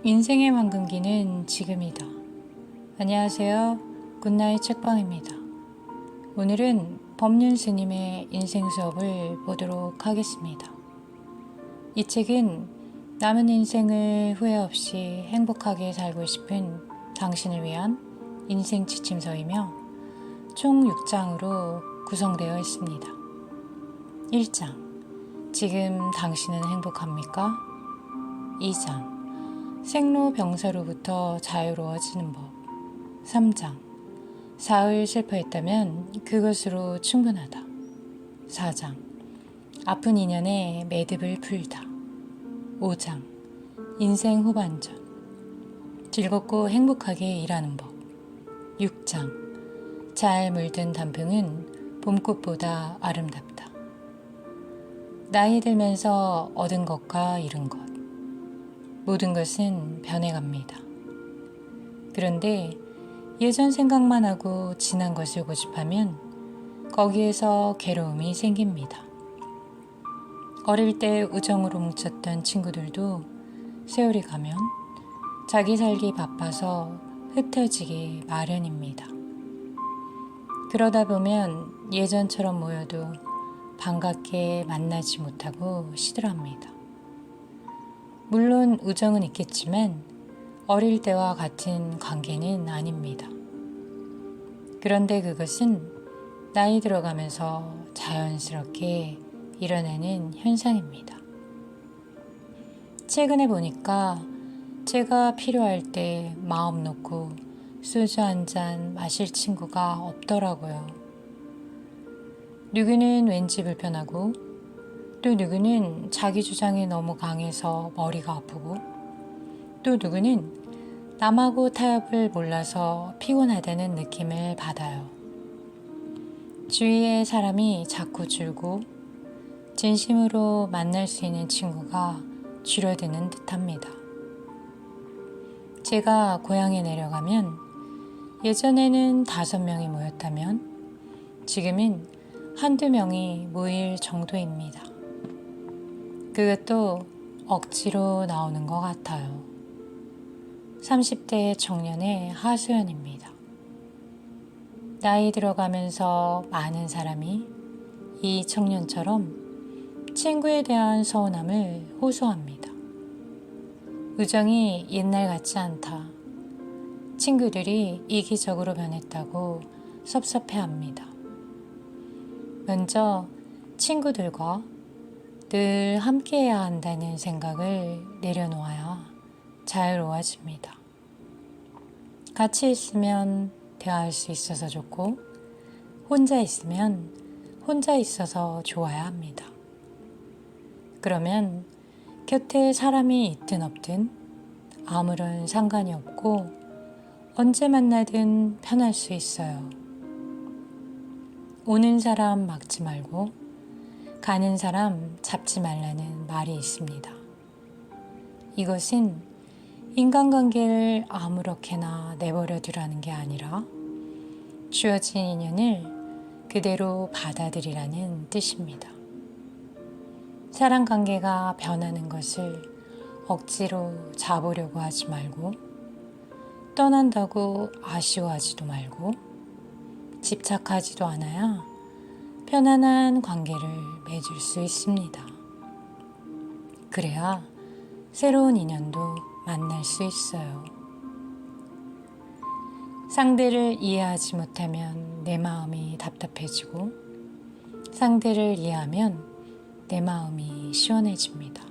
인생의 황금기는 지금이다. 안녕하세요. 굿나잇 책방입니다. 오늘은 법륜 스님의 인생 수업을 보도록 하겠습니다. 이 책은 남은 인생을 후회 없이 행복하게 살고 싶은 당신을 위한 인생 지침서이며 총 6장으로 구성되어 있습니다. 1장. 지금 당신은 행복합니까? 2장. 생로병사로부터 자유로워지는 법. 3장. 사흘 슬퍼했다면 그것으로 충분하다. 4장. 아픈 인연에 매듭을 풀다. 5장. 인생 후반전. 즐겁고 행복하게 일하는 법. 6장. 잘 물든 단풍은 봄꽃보다 아름답다. 나이 들면서 얻은 것과 잃은 것. 모든 것은 변해갑니다. 그런데 예전 생각만 하고 지난 것을 고집하면 거기에서 괴로움이 생깁니다. 어릴 때 우정으로 뭉쳤던 친구들도 세월이 가면 자기 살기 바빠서 흩어지기 마련입니다. 그러다 보면 예전처럼 모여도 반갑게 만나지 못하고 시들합니다. 물론 우정은 있겠지만 어릴 때와 같은 관계는 아닙니다. 그런데 그것은 나이 들어가면서 자연스럽게 일어나는 현상입니다. 최근에 보니까 제가 필요할 때 마음 놓고 소주 한 잔 마실 친구가 없더라고요. 누구는 왠지 불편하고 또 누구는 자기 주장이 너무 강해서 머리가 아프고 또 누구는 남하고 타협을 몰라서 피곤하다는 느낌을 받아요. 주위에 사람이 자꾸 줄고 진심으로 만날 수 있는 친구가 줄어드는 듯합니다. 제가 고향에 내려가면 예전에는 5명이 모였다면 지금은 한두 명이 모일 정도입니다. 그것도 억지로 나오는 것 같아요. 30대 청년의 하소연입니다. 나이 들어가면서 많은 사람이 이 청년처럼 친구에 대한 서운함을 호소합니다. 우정이 옛날 같지 않다. 친구들이 이기적으로 변했다고 섭섭해합니다. 먼저 친구들과 늘 함께해야 한다는 생각을 내려놓아야 자유로워집니다. 같이 있으면 대화할 수 있어서 좋고 혼자 있으면 혼자 있어서 좋아야 합니다. 그러면 곁에 사람이 있든 없든 아무런 상관이 없고 언제 만나든 편할 수 있어요. 오는 사람 막지 말고 가는 사람 잡지 말라는 말이 있습니다. 이것은 인간관계를 아무렇게나 내버려 두라는 게 아니라 주어진 인연을 그대로 받아들이라는 뜻입니다. 사랑관계가 변하는 것을 억지로 잡으려고 하지 말고 떠난다고 아쉬워하지도 말고 집착하지도 않아야 편안한 관계를 맺을 수 있습니다. 그래야 새로운 인연도 만날 수 있어요. 상대를 이해하지 못하면 내 마음이 답답해지고 상대를 이해하면 내 마음이 시원해집니다.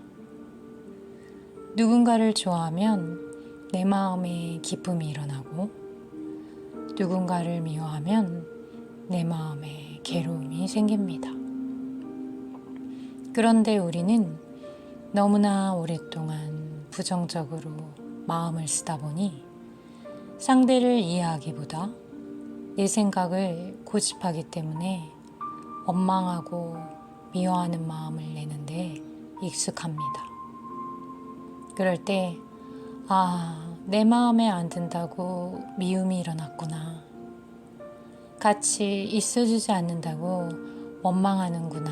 누군가를 좋아하면 내 마음에 기쁨이 일어나고 누군가를 미워하면 내 마음에 괴로움이 생깁니다. 그런데 우리는 너무나 오랫동안 부정적으로 마음을 쓰다 보니 상대를 이해하기보다 내 생각을 고집하기 때문에 원망하고 미워하는 마음을 내는데 익숙합니다. 그럴 때 내 마음에 안 든다고 미움이 일어났구나. 같이 있어주지 않는다고 원망하는구나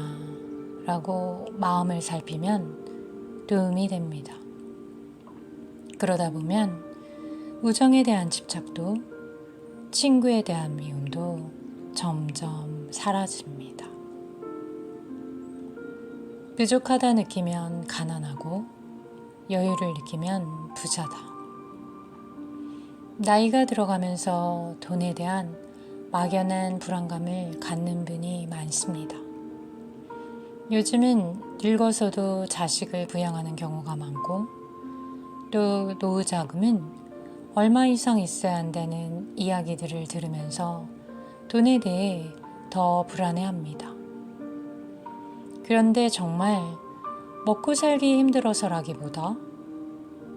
라고 마음을 살피면 도움이 됩니다. 그러다 보면 우정에 대한 집착도 친구에 대한 미움도 점점 사라집니다. 부족하다 느끼면 가난하고 여유를 느끼면 부자다. 나이가 들어가면서 돈에 대한 막연한 불안감을 갖는 분이 많습니다. 요즘은 늙어서도 자식을 부양하는 경우가 많고 또 노후 자금은 얼마 이상 있어야 한다는 이야기들을 들으면서 돈에 대해 더 불안해합니다. 그런데 정말 먹고 살기 힘들어서라기보다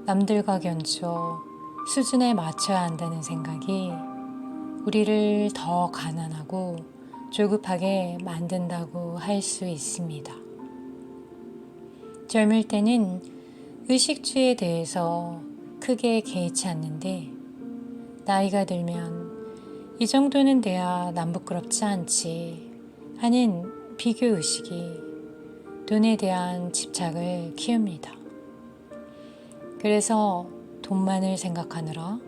남들과 견주어 수준에 맞춰야 한다는 생각이 우리를 더 가난하고 조급하게 만든다고 할 수 있습니다. 젊을 때는 의식주에 대해서 크게 개의치 않는데 나이가 들면 이 정도는 돼야 남 부끄럽지 않지 하는 비교 의식이 돈에 대한 집착을 키웁니다. 그래서 돈만을 생각하느라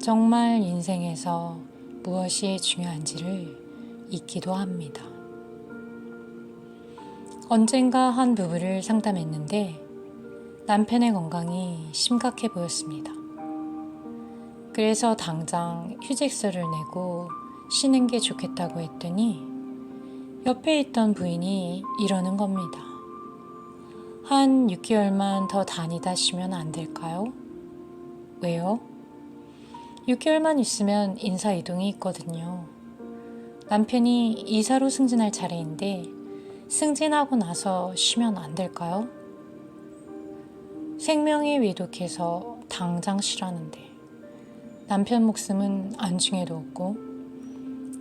정말 인생에서 무엇이 중요한지를 잊기도 합니다. 언젠가 한 부부를 상담했는데 남편의 건강이 심각해 보였습니다. 그래서 당장 휴직서를 내고 쉬는 게 좋겠다고 했더니 옆에 있던 부인이 이러는 겁니다. 한 6개월만 더 다니다 쉬면 안 될까요? 왜요? 6개월만 있으면 인사 이동이 있거든요. 남편이 이사로 승진할 차례인데 승진하고 나서 쉬면 안 될까요? 생명이 위독해서 당장 쉬라는데 남편 목숨은 안중에도 없고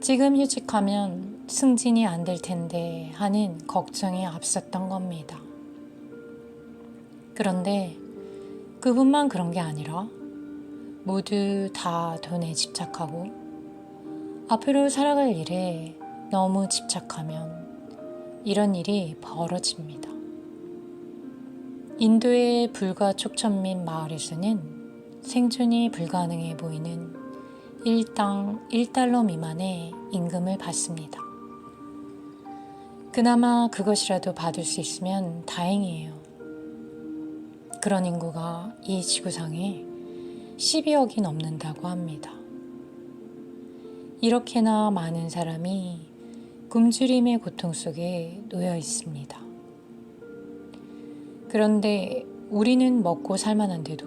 지금 휴직하면 승진이 안 될 텐데 하는 걱정이 앞섰던 겁니다. 그런데 그분만 그런 게 아니라 모두 다 돈에 집착하고 앞으로 살아갈 일에 너무 집착하면 이런 일이 벌어집니다. 인도의 불과 촉천민 마을에서는 생존이 불가능해 보이는 일당 1달러 미만의 임금을 받습니다. 그나마 그것이라도 받을 수 있으면 다행이에요. 그런 인구가 이 지구상에 12억이 넘는다고 합니다. 이렇게나 많은 사람이 굶주림의 고통 속에 놓여 있습니다. 그런데 우리는 먹고 살만한데도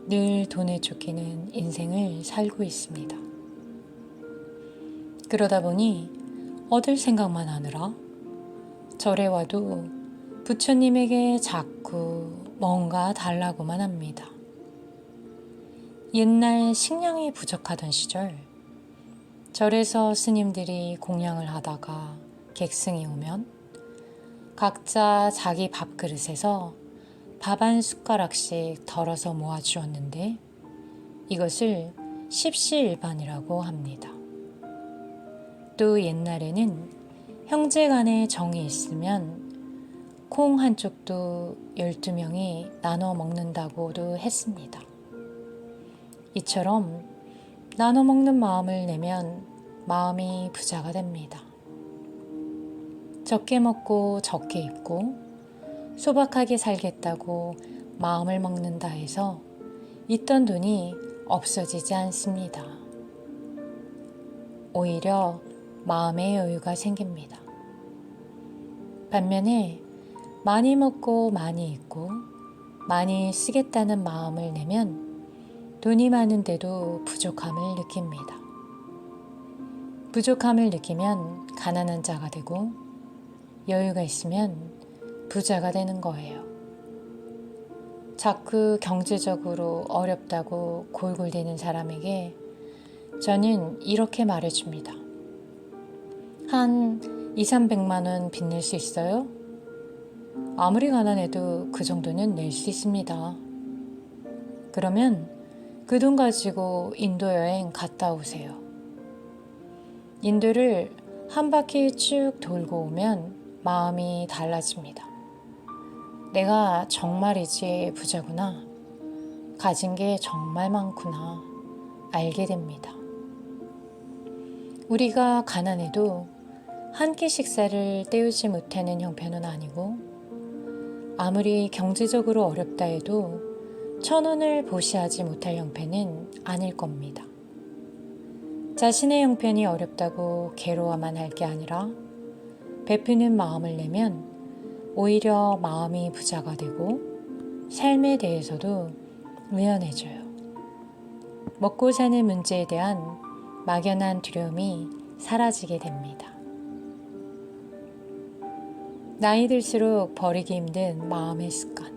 늘 돈에 쫓기는 인생을 살고 있습니다. 그러다 보니 얻을 생각만 하느라 절에 와도 부처님에게 자꾸 뭔가 달라고만 합니다. 옛날 식량이 부족하던 시절 절에서 스님들이 공양을 하다가 객승이 오면 각자 자기 밥그릇에서 밥 한 숟가락씩 덜어서 모아주었는데 이것을 십시일반이라고 합니다. 또 옛날에는 형제간의 정이 있으면 콩 한쪽도 12명이 나눠 먹는다고도 했습니다. 이처럼 나눠 먹는 마음을 내면 마음이 부자가 됩니다. 적게 먹고 적게 입고 소박하게 살겠다고 마음을 먹는다 해서 있던 돈이 없어지지 않습니다. 오히려 마음의 여유가 생깁니다. 반면에 많이 먹고 많이 입고 많이 쓰겠다는 마음을 내면 돈이 많은데도 부족함을 느낍니다. 부족함을 느끼면 가난한 자가 되고 여유가 있으면 부자가 되는 거예요. 자꾸 경제적으로 어렵다고 골골대는 사람에게 저는 이렇게 말해줍니다. 한 2, 300만 원 빚낼 수 있어요? 아무리 가난해도 그 정도는 낼 수 있습니다. 그러면 그 돈 가지고 인도 여행 갔다 오세요. 인도를 한 바퀴 쭉 돌고 오면 마음이 달라집니다. 내가 정말이지 부자구나. 가진 게 정말 많구나 알게 됩니다. 우리가 가난해도 한 끼 식사를 때우지 못하는 형편은 아니고 아무리 경제적으로 어렵다 해도 1,000원을 보시하지 못할 형편은 아닐 겁니다. 자신의 형편이 어렵다고 괴로워만 할 게 아니라 베푸는 마음을 내면 오히려 마음이 부자가 되고 삶에 대해서도 유연해져요. 먹고 사는 문제에 대한 막연한 두려움이 사라지게 됩니다. 나이 들수록 버리기 힘든 마음의 습관.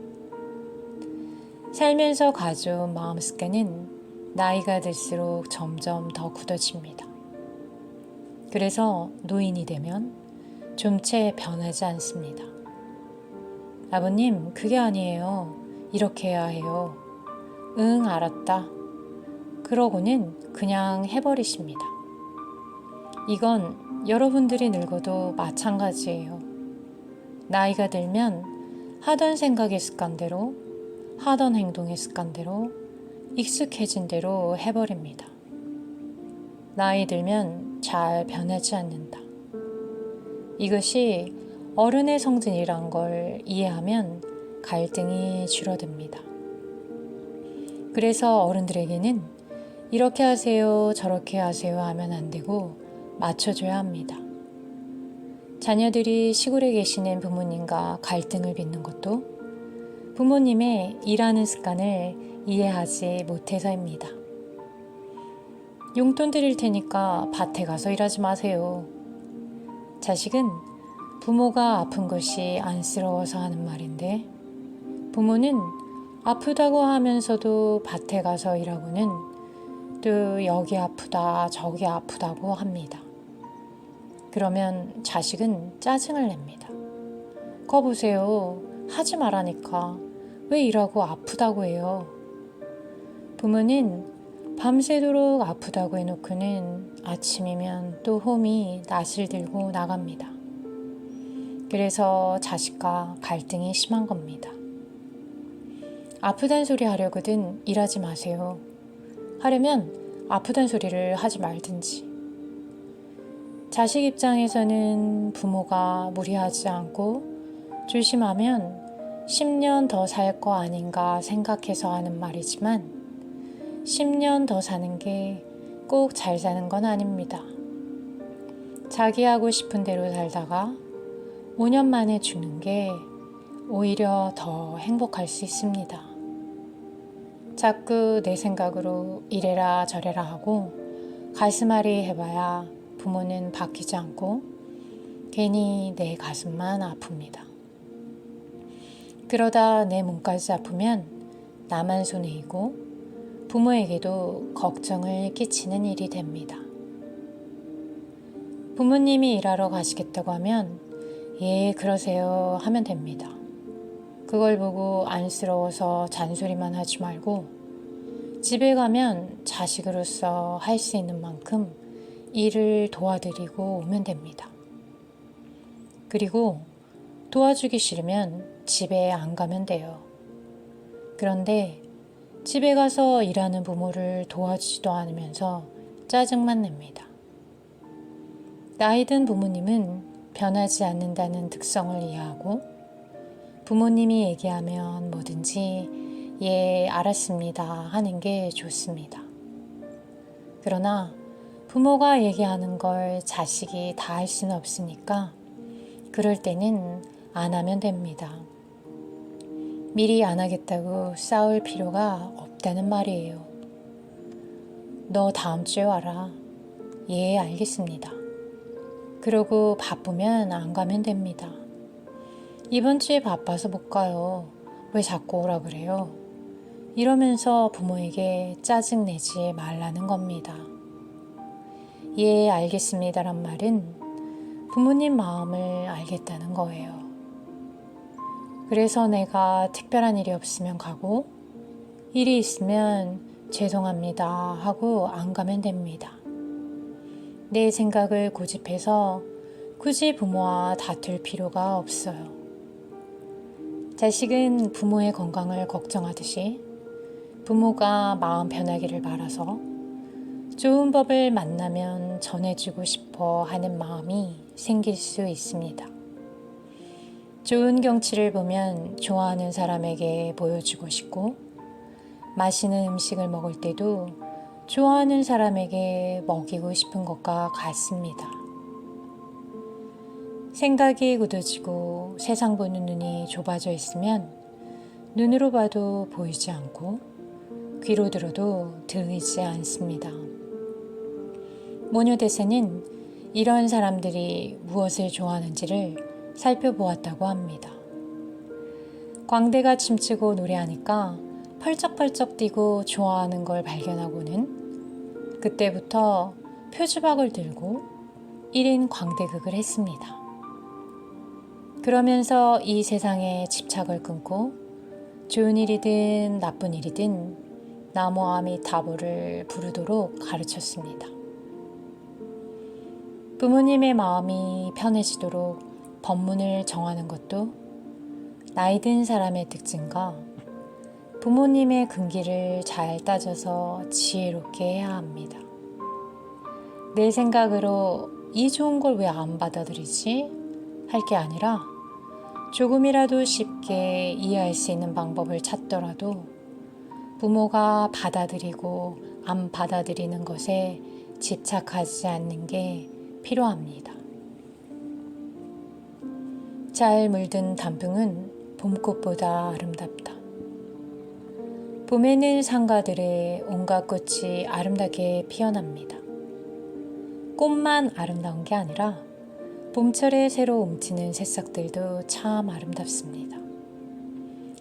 살면서 가져온 마음 습관은 나이가 들수록 점점 더 굳어집니다. 그래서 노인이 되면 좀채 변하지 않습니다. 아버님, 그게 아니에요. 이렇게 해야 해요. 응, 알았다. 그러고는 그냥 해버리십니다. 이건 여러분들이 늙어도 마찬가지예요. 나이가 들면 하던 생각의 습관대로, 하던 행동의 습관대로, 익숙해진 대로 해버립니다. 나이 들면 잘 변하지 않는다. 이것이 어른의 성진이란 걸 이해하면 갈등이 줄어듭니다. 그래서 어른들에게는 이렇게 하세요, 저렇게 하세요 하면 안 되고 맞춰줘야 합니다. 자녀들이 시골에 계시는 부모님과 갈등을 빚는 것도 부모님의 일하는 습관을 이해하지 못해서입니다. 용돈 드릴 테니까 밭에 가서 일하지 마세요. 자식은 부모가 아픈 것이 안쓰러워서 하는 말인데 부모는 아프다고 하면서도 밭에 가서 일하고는 또 여기 아프다 저기 아프다고 합니다. 그러면 자식은 짜증을 냅니다. 거 보세요. 하지 말라니까 왜 일하고 아프다고 해요. 부모는 밤새도록 아프다고 해놓고는 아침이면 또 홈이 낯을 들고 나갑니다. 그래서 자식과 갈등이 심한 겁니다. 아프단 소리 하려거든 일하지 마세요. 하려면 아프단 소리를 하지 말든지. 자식 입장에서는 부모가 무리하지 않고 조심하면 10년 더 살 거 아닌가 생각해서 하는 말이지만 10년 더 사는 게 꼭 잘 사는 건 아닙니다. 자기 하고 싶은 대로 살다가 5년 만에 죽는 게 오히려 더 행복할 수 있습니다. 자꾸 내 생각으로 이래라 저래라 하고 가슴앓이 해봐야 부모는 바뀌지 않고 괜히 내 가슴만 아픕니다. 그러다 내 몸까지 아프면 나만 손해이고 부모에게도 걱정을 끼치는 일이 됩니다. 부모님이 일하러 가시겠다고 하면 예, 그러세요 하면 됩니다. 그걸 보고 안쓰러워서 잔소리만 하지 말고 집에 가면 자식으로서 할 수 있는 만큼 일을 도와드리고 오면 됩니다. 그리고 도와주기 싫으면 집에 안 가면 돼요. 그런데 집에 가서 일하는 부모를 도와주지도 않으면서 짜증만 냅니다. 나이 든 부모님은 변하지 않는다는 특성을 이해하고 부모님이 얘기하면 뭐든지 예, 알았습니다 하는 게 좋습니다. 그러나 부모가 얘기하는 걸 자식이 다 할 수는 없으니까 그럴 때는 안 하면 됩니다. 미리 안 하겠다고 싸울 필요가 없다는 말이에요. 너 다음 주에 와라. 예, 알겠습니다. 그러고 바쁘면 안 가면 됩니다. 이번 주에 바빠서 못 가요. 왜 자꾸 오라 그래요? 이러면서 부모에게 짜증내지 말라는 겁니다. 예, 알겠습니다란 말은 부모님 마음을 알겠다는 거예요. 그래서 내가 특별한 일이 없으면 가고 일이 있으면 죄송합니다 하고 안 가면 됩니다. 내 생각을 고집해서 굳이 부모와 다툴 필요가 없어요. 자식은 부모의 건강을 걱정하듯이 부모가 마음 편하기를 바라서 좋은 법을 만나면 전해주고 싶어 하는 마음이 생길 수 있습니다. 좋은 경치를 보면 좋아하는 사람에게 보여주고 싶고, 맛있는 음식을 먹을 때도 좋아하는 사람에게 먹이고 싶은 것과 같습니다. 생각이 굳어지고 세상 보는 눈이 좁아져 있으면 눈으로 봐도 보이지 않고 귀로 들어도 들리지 않습니다. 모녀대사는 이런 사람들이 무엇을 좋아하는지를 살펴보았다고 합니다. 광대가 춤추고 노래하니까 펄쩍펄쩍 뛰고 좋아하는 걸 발견하고는 그때부터 표주박을 들고 1인 광대극을 했습니다. 그러면서 이 세상에 집착을 끊고 좋은 일이든 나쁜 일이든 나무아미타불을 부르도록 가르쳤습니다. 부모님의 마음이 편해지도록 법문을 정하는 것도 나이 든 사람의 특징과 부모님의 근기를 잘 따져서 지혜롭게 해야 합니다. 내 생각으로 이 좋은 걸 왜 안 받아들이지? 할 게 아니라 조금이라도 쉽게 이해할 수 있는 방법을 찾더라도 부모가 받아들이고 안 받아들이는 것에 집착하지 않는 게 필요합니다. 잘 물든 단풍은 봄꽃보다 아름답다. 봄에는 상가들의 온갖 꽃이 아름답게 피어납니다. 꽃만 아름다운 게 아니라 봄철에 새로 움트는 새싹들도 참 아름답습니다.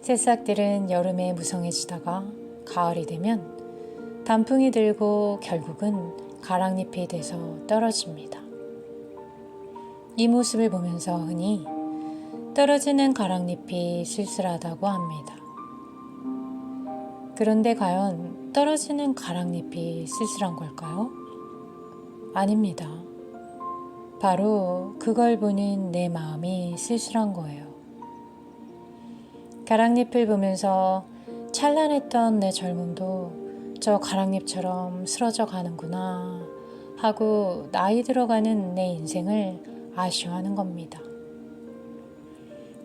새싹들은 여름에 무성해지다가 가을이 되면 단풍이 들고 결국은 가랑잎이 돼서 떨어집니다. 이 모습을 보면서 흔히 떨어지는 가랑잎이 쓸쓸하다고 합니다. 그런데 과연 떨어지는 가랑잎이 쓸쓸한 걸까요? 아닙니다. 바로 그걸 보는 내 마음이 쓸쓸한 거예요. 가랑잎을 보면서 찬란했던 내 젊음도 저 가랑잎처럼 쓰러져 가는구나 하고 나이 들어가는 내 인생을 아쉬워하는 겁니다.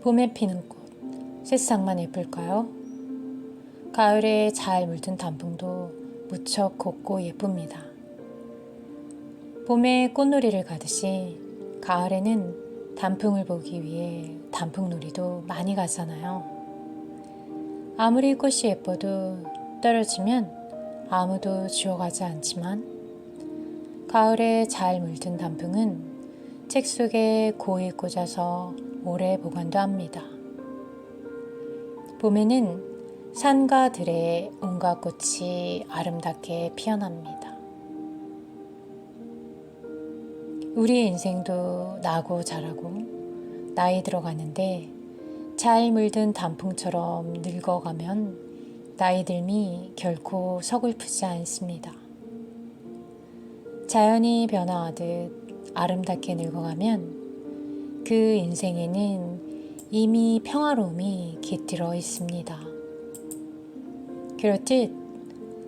봄에 피는 꽃, 새싹만 예쁠까요? 가을에 잘 물든 단풍도 무척 곱고 예쁩니다. 봄에 꽃놀이를 가듯이 가을에는 단풍을 보기 위해 단풍놀이도 많이 가잖아요. 아무리 꽃이 예뻐도 떨어지면 아무도 주워가지 않지만 가을에 잘 물든 단풍은 책 속에 고이 꽂아서 오래 보관도 합니다. 봄에는 산과 들에 온갖 꽃이 아름답게 피어납니다. 우리 인생도 나고 자라고 나이 들어가는데 잘 물든 단풍처럼 늙어가면 나이 듦이 결코 서글프지 않습니다. 자연이 변화하듯 아름답게 늙어가면 그 인생에는 이미 평화로움이 깃들어 있습니다. 그렇듯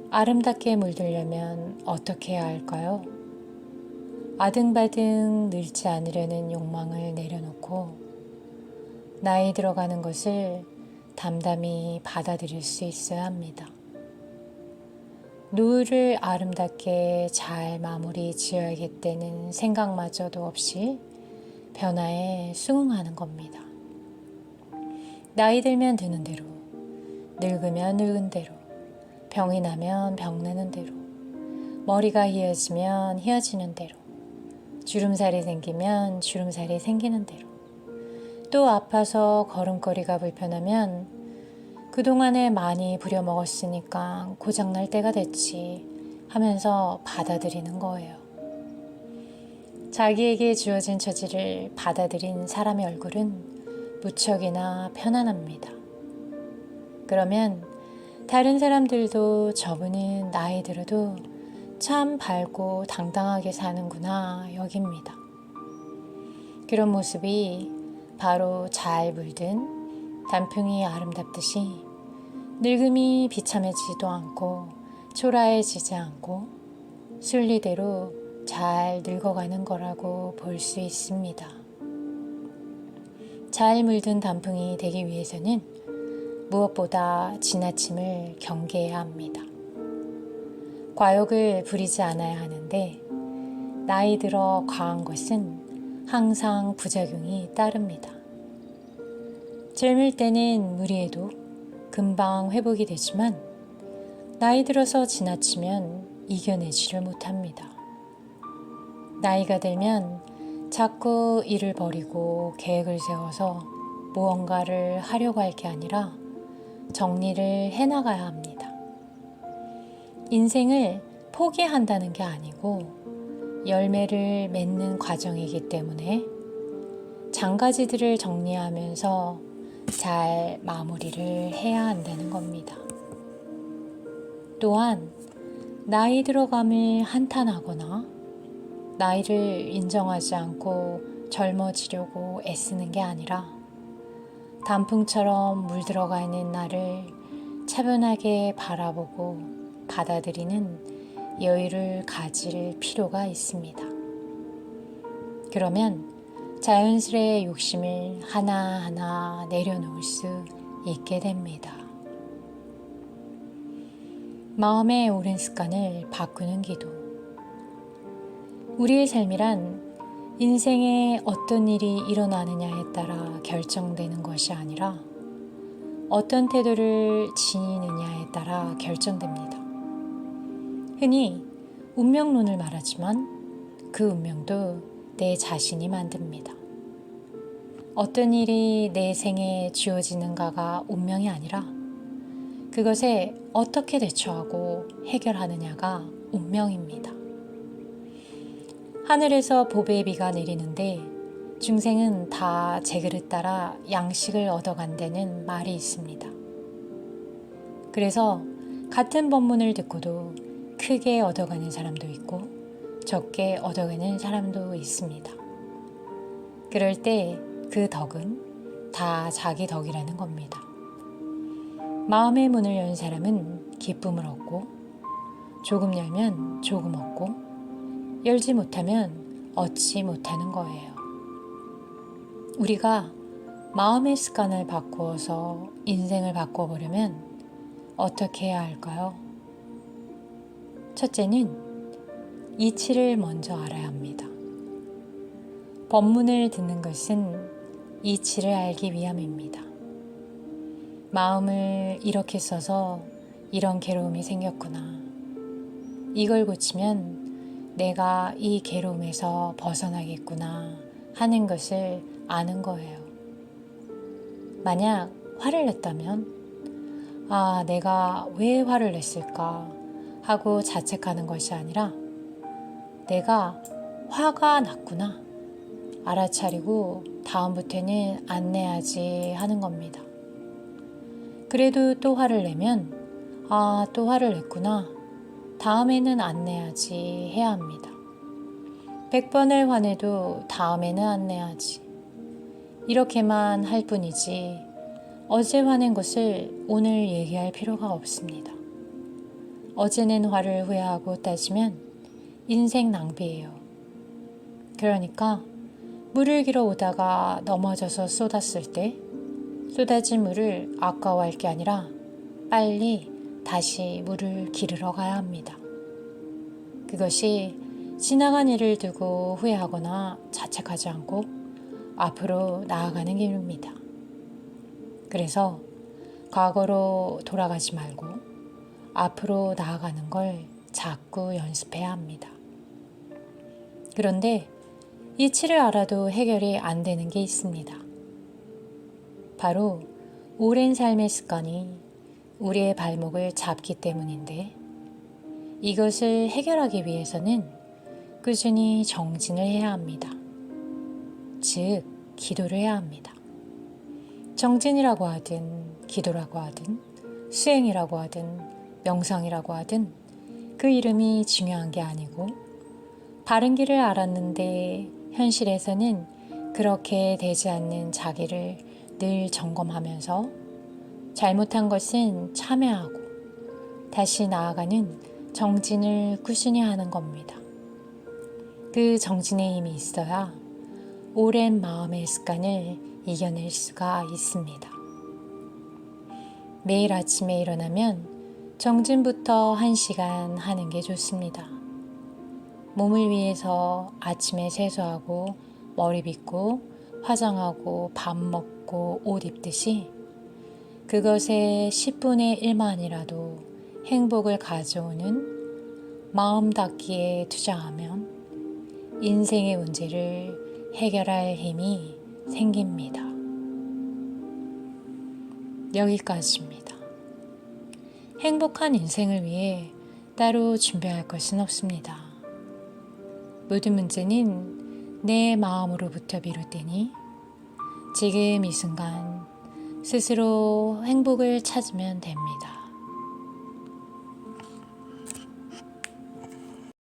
아름답게 물들려면 어떻게 해야 할까요? 아등바등 늙지 않으려는 욕망을 내려놓고 나이 들어가는 것을 담담히 받아들일 수 있어야 합니다. 노후를 아름답게 잘 마무리 지어야겠다는 생각마저도 없이 변화에 수긍하는 겁니다. 나이 들면 드는 대로, 늙으면 늙은 대로, 병이 나면 병 나는 대로, 머리가 휘어지면 휘어지는 대로, 주름살이 생기면 주름살이 생기는 대로, 또 아파서 걸음걸이가 불편하면 그동안에 많이 부려먹었으니까 고장날 때가 됐지 하면서 받아들이는 거예요. 자기에게 주어진 처지를 받아들인 사람의 얼굴은 무척이나 편안합니다. 그러면 다른 사람들도 저분은 나이 들어도 참 밝고 당당하게 사는구나 여깁니다. 그런 모습이 바로 잘 물든 단풍이 아름답듯이 늙음이 비참해지지도 않고 초라해지지 않고 순리대로 잘 늙어가는 거라고 볼 수 있습니다. 잘 물든 단풍이 되기 위해서는 무엇보다 지나침을 경계해야 합니다. 과욕을 부리지 않아야 하는데 나이 들어 과한 것은 항상 부작용이 따릅니다. 젊을 때는 무리해도 금방 회복이 되지만 나이 들어서 지나치면 이겨내지를 못합니다. 나이가 들면 자꾸 일을 벌이고 계획을 세워서 무언가를 하려고 할 게 아니라 정리를 해나가야 합니다. 인생을 포기한다는 게 아니고 열매를 맺는 과정이기 때문에 장가지들을 정리하면서 잘 마무리를 해야 한다는 겁니다. 또한 나이 들어감을 한탄하거나 나이를 인정하지 않고 젊어지려고 애쓰는 게 아니라 단풍처럼 물들어가 있는 나를 차분하게 바라보고 받아들이는 여유를 가질 필요가 있습니다. 그러면 자연스레 욕심을 하나하나 내려놓을 수 있게 됩니다. 마음의 옳은 습관을 바꾸는 기도. 우리의 삶이란 인생에 어떤 일이 일어나느냐에 따라 결정되는 것이 아니라 어떤 태도를 지니느냐에 따라 결정됩니다. 흔히 운명론을 말하지만 그 운명도 내 자신이 만듭니다. 어떤 일이 내 생에 주어지는가가 운명이 아니라 그것에 어떻게 대처하고 해결하느냐가 운명입니다. 하늘에서 복의 비가 내리는데 중생은 다 제 그릇 따라 양식을 얻어간다는 말이 있습니다. 그래서 같은 법문을 듣고도 크게 얻어가는 사람도 있고 적게 얻어가는 사람도 있습니다. 그럴 때 그 덕은 다 자기 덕이라는 겁니다. 마음의 문을 연 사람은 기쁨을 얻고 조금 열면 조금 얻고 열지 못하면 얻지 못하는 거예요. 우리가 마음의 습관을 바꾸어서 인생을 바꿔보려면 어떻게 해야 할까요? 첫째는 이치를 먼저 알아야 합니다. 법문을 듣는 것은 이치를 알기 위함입니다. 마음을 이렇게 써서 이런 괴로움이 생겼구나. 이걸 고치면 내가 이 괴로움에서 벗어나겠구나 하는 것을 아는 거예요. 만약 화를 냈다면 내가 왜 화를 냈을까 하고 자책하는 것이 아니라 내가 화가 났구나 알아차리고 다음부터는 안 내야지 하는 겁니다. 그래도 또 화를 내면 또 화를 냈구나 다음에는 안 내야지 해야 합니다. 100번을 화내도 다음에는 안 내야지. 이렇게만 할 뿐이지 어제 화낸 것을 오늘 얘기할 필요가 없습니다. 어제 낸 화를 후회하고 따지면 인생 낭비예요. 그러니까 물을 길어 오다가 넘어져서 쏟았을 때 쏟아진 물을 아까워할 게 아니라 빨리 다시 물을 기르러 가야 합니다. 그것이 지나간 일을 두고 후회하거나 자책하지 않고 앞으로 나아가는 길입니다. 그래서 과거로 돌아가지 말고 앞으로 나아가는 걸 자꾸 연습해야 합니다. 그런데 이치를 알아도 해결이 안 되는 게 있습니다. 바로 오랜 삶의 습관이 우리의 발목을 잡기 때문인데 이것을 해결하기 위해서는 꾸준히 정진을 해야 합니다. 즉, 기도를 해야 합니다. 정진이라고 하든 기도라고 하든 수행이라고 하든 명상이라고 하든 그 이름이 중요한 게 아니고 바른 길을 알았는데 현실에서는 그렇게 되지 않는 자기를 늘 점검하면서 잘못한 것은 참회하고 다시 나아가는 정진을 꾸준히 하는 겁니다. 그 정진의 힘이 있어야 오랜 마음의 습관을 이겨낼 수가 있습니다. 매일 아침에 일어나면 정진부터 1시간 하는 게 좋습니다. 몸을 위해서 아침에 세수하고 머리 빗고 화장하고 밥 먹고 옷 입듯이 그것의 10분의 1만이라도 행복을 가져오는 마음 닫기에 투자하면 인생의 문제를 해결할 힘이 생깁니다. 여기까지입니다. 행복한 인생을 위해 따로 준비할 것은 없습니다. 모든 문제는 내 마음으로부터 비롯되니 지금 이 순간 스스로 행복을 찾으면 됩니다.